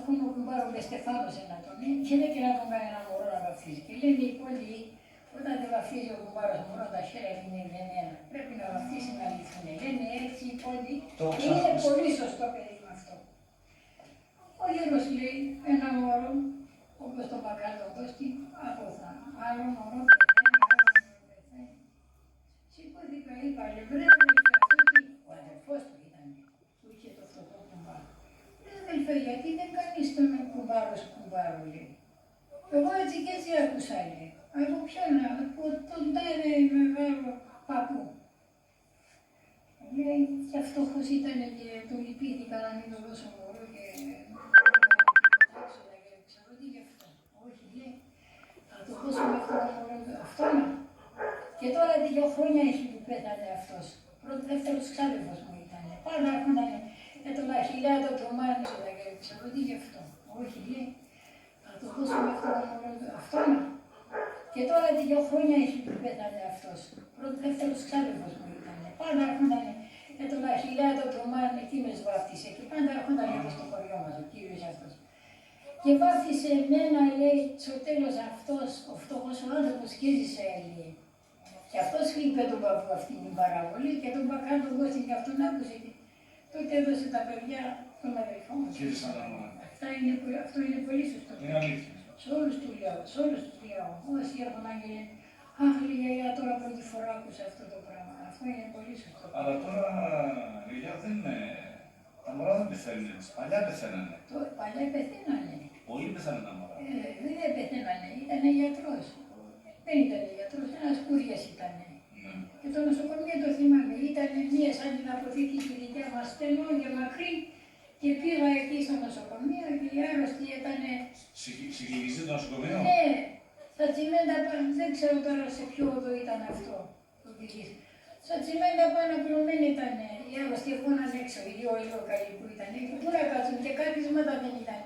αφού ο κουμπάρο με στεφάνωσε να τον είναι, και δεν και να τον κάνει ένα μωρό να βαφτίσει. Και λένε οι πολλοί, όταν δεν βαφτίζει ο κουμπάρος μωρό, τα χέρια είναι δεμένα. Πρέπει να βαφτίσει να λυθούν. Λένε έτσι οι πολλοί. Και είναι πολύ σωστό παιδί με αυτό. Ο γέρος λέει ένα μωρό, όπως το Πακάλο Κώστη, άποθα. Άλλο μωρό πεθαίνει, άλλο μωρό πεθαίνει. Σηκώθηκα, είπα, βρε, ο αδερφός του ήταν, που είχε το φτωχό κουμπάρο. Αδελφέ, γιατί δεν κάνεις τον κουμπάρος κουμπάρο, λέει. Εγώ έτσι και έτσι άκουσα, λέει. Από ποιον, από τον τάδε μεγάλο παππού. Λέει, και φτωχός ήταν και του λυπήθηκα να μην το δώσω μωρό και άξονα και ξέρω τι γι' αυτό. Όχι, λέει, θα το δώσουμε αυτό το μωρό, αυτόνα. Και τώρα 2 χρόνια έχει που πέθανε αυτός. Δεύτερος ξάδερφος μου ήταν. Πάντα έρχονταν το μαχιλιάδο το μάνισο και ξέρω τι γι' αυτό. Όχι, λέει, θα το δώσουμε αυτό το μωρό, αυτόνα. Και τώρα 2 χρόνια έχει που πέθανε αυτός. Δεύτερος ξάδερφος μου ήταν. Πάντα έρχονταν το μαχιλιάδο το μάνισο, εκεί με σβάφτισε και πάντα έρχονταν εδώ στο χωριό μας ο κύριος αυτός. Και βάφτισε εμένα, λέει, στο τέλος αυτός, ο φτωχός ο άνθρωπος και έζησε, λέει. Και αυτός είπε τον παππού αυτή την παραβολή και τον Πακάλο τον Κώστη και αυτόν άκουσε και τότε έδωσε τα παιδιά των αδελφών μας. Αυτό είναι πολύ σωστό. Είναι αλήθεια. Σε όλους του λέω, όσοι έρχονταν και λένε, αχ, λέει, τώρα πρώτη φορά άκουσα αυτό το πράγμα. Αυτό είναι πολύ σωστό. Αλλά τώρα, παιδιά, δεν είναι. Τα μωρά δεν πεθαίνουν έτσι. Παλιά πεθαίνανε. Παλιά πεθαίνανε. Πολλοί πεθαίνανε τα μωρά. Δεν πεθαίνανε, ήταν γιατρός. Δεν ήταν γιατρός, ένας κούριας ήταν. Ναι. Και το νοσοκομείο το θυμάμαι, ήταν μία σαν την αποθήκη τη δικιά μας, στενό και μακρύ. Και πήγα εκεί στο νοσοκομείο και οι άρρωστοι ήταν. Συγκλονιστεί το νοσοκομείο. Ναι, στα τσιμέντα πάνω, δεν ξέρω τώρα σε ποιο οδό ήταν αυτό. Στα τσιμέντα πάνω πλωμένοι ήταν οι άρρωστοι, φώναν έξω, οι 2 ηλιοκαλοί που ήταν. Πού να κάτσουν και κάθισματα δεν ήταν.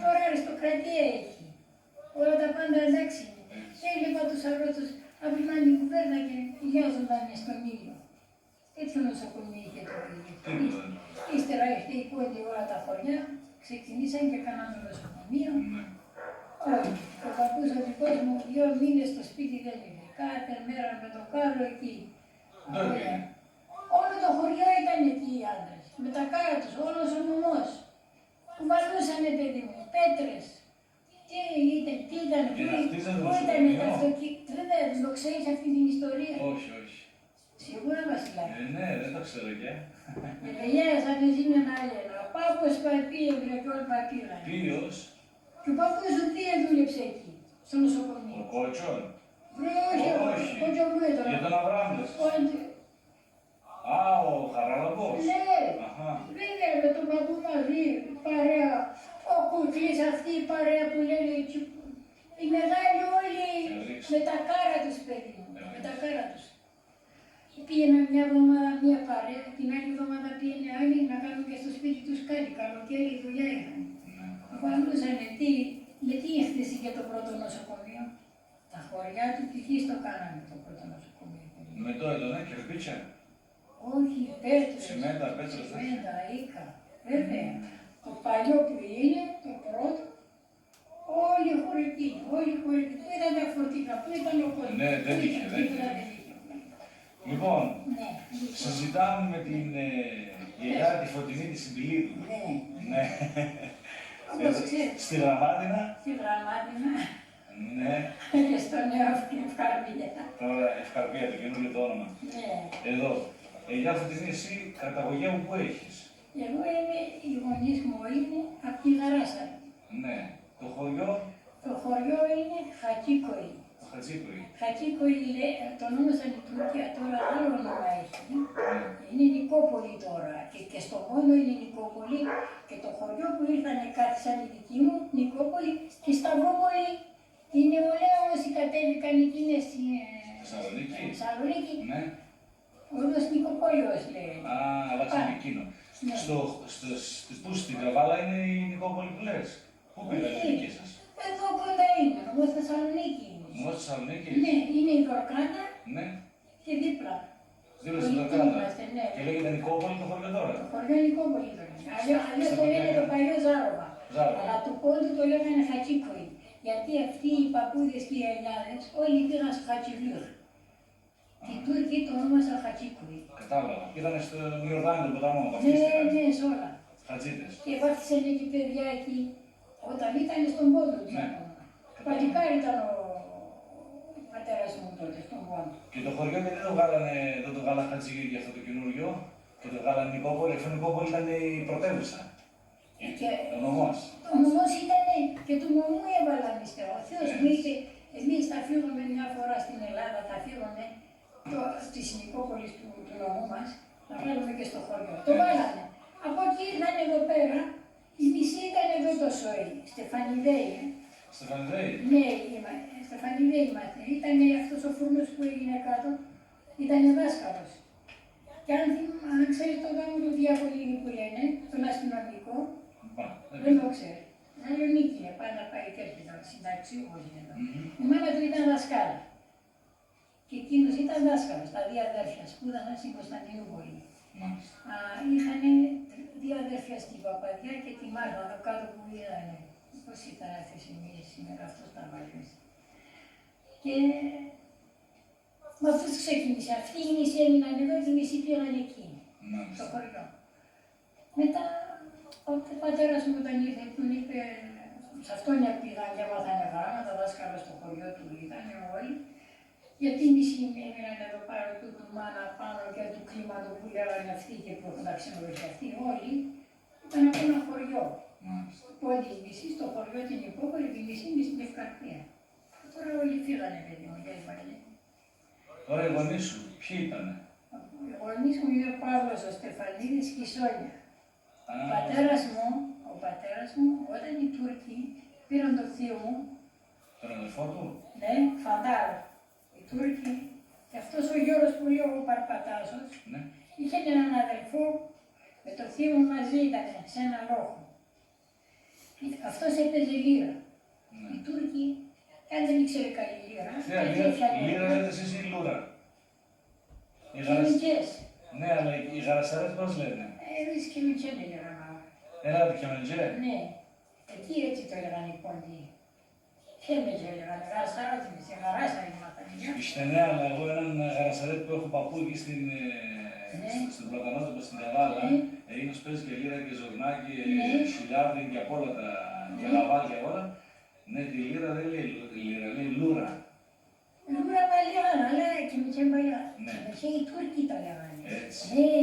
Τώρα αριστοκρατία έχει. Όλα τα πάντα εντάξει. Και έλεγα τους αρρώστους από την άλλη κουβέρνα και γιάζονταν στον ήλιο. Έτσι νοσοκομείο είχε το παιδί. Ύστερα ήρθε η κόνη όλα τα χωριά, ξεκινήσαν και κάναμε νοσοκομείο. Όχι, ο παππούς ο δικός μου 2 μήνες στο σπίτι δεν ήρθε. Κάθε μέρα με το κάλο εκεί. Όλο το χωριό ήταν εκεί οι άντρες. Με τα κάρα τους, όλος ο νομός. Κουβαλούσανε παιδί μου, πέτρες. Τι ήταν, πού ήταν τα αυτοκίνητα, δεν το ξέρεις αυτή την ιστορία. Όχι, όχι. Σίγουρα Βασιλάκη. Ναι, δεν το ξέρω και. Σαν εσύ με ένα άλλο. Ο πάπος πήγε και όλοι πήγαν. Ποιος? Και ο παππούς σου τι δούλεψε εκεί, στο νοσοκομείο. Ο Κότσον. Όχι, ο Κότσον μου ήταν. Για τον Αβράμδες. Α, ο Χαράλαμπος. Ναι, βέβαια με τον παππού μαζί, παρέα. Ο Κουκλής αυτή η παρέα που λένε οι μεγάλοι όλοι με τα κάρα τους παιδί μου, με τα κάρα τους. Πήγαιναν μια εβδομάδα μια παρέα, την άλλη εβδομάδα πήγαινε άλλη να κάνουν και στο σπίτι τους κάτι, καλοκαίρι δουλειά είχαν. Βαλούσανε γιατί έχτισε και το πρώτο νοσοκομείο. Τα χωριά του τυχής το κάνανε το πρώτο νοσοκομείο. Με το έντονα, κερπίτσα. Όχι, πέτρες. Σιμέντα, πέτρες. Σιμέντα, οίκα. Βέβαια. Το παλιό που είναι, το πρώτο, όλοι χωρικοί, Πού ήταν τα φορτικά, πού ήταν ο κόσμος. Ναι, δεν είχε. Λοιπόν, συζητάμε με την γιαγιά τη Φωτεινή τη Συμπηλίδου. Ναι. Στη Γραμμάτινα. Στη Γραμμάτινα. Ναι. Και στο νέο Ευκαρπία. Τώρα Ευκαρπία, το καινούργιο το όνομα. Εδώ. Γιαγιά Φωτεινή, εσύ καταγωγή μου πού έχεις? Εγώ είμαι, οι γονείς μου είναι από τη Γαράσα. Ναι. Το χωριό? Το χωριό είναι Χατζίκοη. Χατζίκοη. Χατζίκοη, το ονόμασαν η Τουρκία, τώρα άλλο όνομα έχει. Είναι Νικόπολη τώρα. Και στο Μόνο είναι Νικόπολη. Και το χωριό που ήρθανε κάτι σαν η δική μου, Νικόπολη, και Σταυρόπολη είναι ωραία όσοι κατέβηκαν εκείνες στη Θεσσαλονίκη. Ναι. Όλος Νικοπόλεως λέει. Α, αλλάξαμε εκείνο. Πού στην Καβάλα είναι η Νικόπολη που λες? Πού πήγατε η δική σας? Εδώ κοντά είναι, όμως Θεσσαλονίκη είναι. Όμως Θεσσαλονίκη? Ναι, είναι η Δορκάνα και δίπλα. Δίπλα στην Δορκάνα. Και λέγεται Νικόπολη το χωριό τώρα? Το χωριό Νικόπολη τώρα. Αλλιώς το λένε το παλιό Ζάροβα. Ζάρο. Αλλά του πόντου το λέγανε Χατσίκοη. Γιατί αυτοί οι παππούδες και οι ελιάδες όλοι πήγαν στο Χατσιβλούρ. Οι Τούρκοι το ονόμασαν Χατσίκοη. Κατάλαβα. Ήταν στον Ιορδάνη τον ποταμό. Ναι, ναι, σε όλα. Χατζίτες. Και βάφτισαν εκεί παιδιά εκεί, όταν ήταν στον πόντο τους Ναι. ακόμα. Παλικάρι ήταν ο πατέρας μου τότε, στον πόντο. Και το χωριό γιατί δεν το βγάλανε Χατζηγύρι αυτό το καινούριο και το βγάλανε Νικόπολη. Αυτό η Νικόπολη ήταν η πρωτεύουσα. Και Ο νομός. ο νομός ήταν και του νομού έβαλαν ύστερα. Ο Θεός μου είπε, εμείς θα φύγουμε μια φορά στην Ελλάδα, θα φύγουμε στις Νικόπολης του νομού μας, θα βγάλουμε και στο χωριό. Το βάλανε. Από εκεί ήρθαν εδώ πέρα, η μισή ήταν εδώ το σόι, Στεφανιδέη. Στεφανιδέη. Ναι, Στεφανιδέη είμαστε. Ήταν αυτός ο φούρνος που έγινε κάτω, ήταν δάσκαλος. Και αν ξέρεις τον γάμο του Διακολίνη που λένε, τον αστυνομικό, δεν το ξέρει. Θεσσαλονίκη είναι, πάει να πάει και έρχεται συντάξει, όπως είναι εδώ. Η μάνα του ήταν δασκάλα. Και εκείνος ήταν δάσκαλος, τα δύο αδέρφια, σπούδασαν στην Κωνσταντινούπολη. Είχαν δύο αδέρφια στην Παπαδιά και τη Μάρθα, εδώ κάτω που είδανε. Πώς ήταν αυτές οι μύες σήμερα, αυτός τα βάλει. Και με αυτούς ξεκίνησε. Αυτοί οι μισοί έμειναν εδώ και οι μισοί πήγαν εκεί, στο χωριό. Μετά, ο πατέρας μου όταν ήρθε, του είπε, σε αυτόν πήγαν και έμαθανε γράμματα, δάσκαλα στο χωριό του ήταν όλοι. Γιατί οι μισοί έμειναν εδώ πάνω του μάνα πάνω και του κλίματο που λέγανε αυτοί και που έχουν τα ξενοδοχεία αυτοί όλοι, ήταν από ένα χωριό. Πόντι η μισή στο χωριό την Νικόπολη, τη μισή είναι στην Ευκαρπία. Τώρα όλοι φύγανε, παιδί μου, για υπαλλήλοι. Τώρα οι γονείς σου, ποιοι ήτανε? Ο γονείς μου είναι ο Παύλος ο Στεφανίδης και η Σόνια. Ο πατέρας μου, όταν οι Τούρκοι πήραν το θείο μου, τον αδελφό του, ναι, Φαντάρο, οι Τούρκοι, και αυτός ο Γιώργος που λέει ο Παρπατάσος, ναι. είχε έναν αδελφό, με το θείο μου μαζί ήταν σε ένα λόγο. Αυτός έπαιζε λύρα. Ναι. Οι Τούρκοι, αν δεν ήξερε καλή λύρα, Λύρα λέτε εσείς ή λούρα? Κεμικές. Ναι, αλλά οι γαρασαρές πώς λένε? Εμείς κεμικέ δεν λέγαμε. Έλατε και μεντζέ. Ναι, εκεί έτσι το έλεγαν οι πόντιοι. Κεμικέ λέγανε, γαρασαρά, σε γαράσα ήμασταν. Είστε ναι, αλλά εγώ έναν γαρασαρέ που έχω παππού εκεί στην Πλατανότοπο, στην Καβάλα, εκείνος παίζει και λύρα και ζορνάκι, χιλιάδι και από όλα τα γαβάλια όλα. Ναι, τη λύρα δεν λέει λύρα, λέει λούρα. Λούρα μα λέγανε, αλλά κεμικέ παλιά. Ναι. Κεμικέ οι Τούρκοι τα λέγανε. Έτσι. Ναι.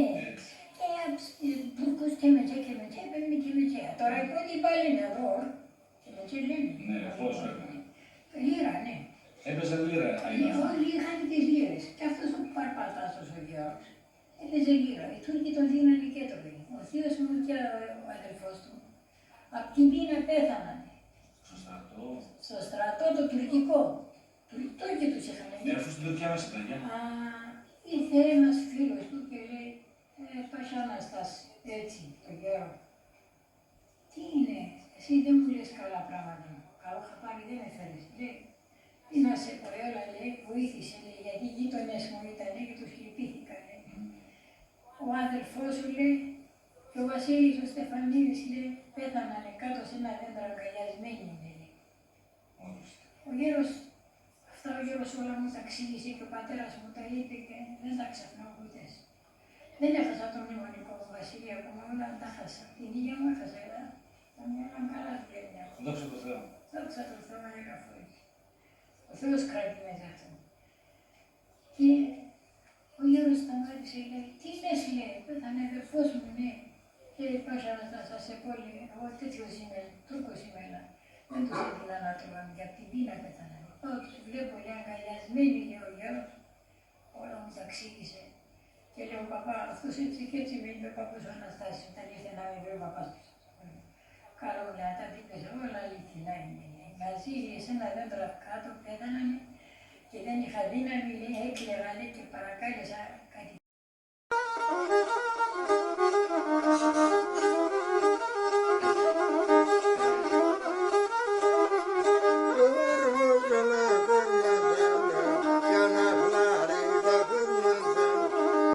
Έτσι. Τούρκους κεμικέ, παίρνει κεμικέ. Τώρα οι πρώτοι πάλι είναι εδώ, κεμικέ λένε. Ναι, πώς βέβαια. Λύρα, ναι. Έπαιζε λύρα. Όλοι είχαν τις λύρες. Και αυτός ο Παρπατάσος ο Γιώργος έπαιζε λύρα. Οι Τούρκοι τον δίνανε και το λέει. Ο θείος μου και ο αδελφός του. Απ' την πείνα πέθαναν. Στο στρατό. Στο στρατό το τουρκικό. Οι Τούρκοι τους είχαν. Αφού στην Τουρκία μέσα ήταν, Ήρθε ένας φίλος του και λέει Πάσχα Αναστάση, έτσι, το Γιώργο. Τι είναι, εσύ δεν μου λες καλά πράγματα. Καλό χαπάρι δεν με θέλεις. Λέει, τι να σε πω, έλα, λέει, βοήθησε, λέει, γιατί οι γείτονες μου ήταν και τους λυπήθηκα, λέει. Ο αδελφός σου, λέει, και ο Βασίλης ο Στεφανίδης, λέει, πέθανανε κάτω σε ένα δέντρο αγκαλιασμένοι, λέει. Ο γέρος, αυτά ο γέρος όλα μου τα εξήγησε και ο πατέρας μου τα είπε και δεν τα ξαφνάω ποτέ. Δεν έχασα το μνημονικό μου Βασίλη ακόμα, όλα τα χάσα. Την ίδια μου έχασα, τα μυαλά καλά δουλεύει. Δόξα τω Θεώ. Δόξα τω Θεώ, έλεγα φορές. Ο Θεός κρατεί μέσα αυτό. Και ο Γιώργος σταμάτησε, λέει, τι λες, λέει, πέθανε αδερφός μου, ναι. Και Πάσχα Αναστάση, σε πόλη, εγώ τέτοιος είμαι, Τούρκος είμαι, δεν τους έδεινα να τρώγαμε, για την πείνα πέθανανε. Τους βλέπω, λέει, αγκαλιασμένοι, λέει ο Γιώργος, όλα μου τα εξήγησε. Και λέω, παπά, αυτός έτσι και έτσι με είπε ο παππούς ο Αναστάσης, όταν ήρθε να με βρει ο παπάς του. Καλό, λέει, τα δίπλες, όλα αληθινά είναι. Μαζί σε ένα δέντρο κάτω πέθανανε και δεν είχα δύναμη, λέει, έκλαιγα, λέει, και παρακάλεσα κάτι.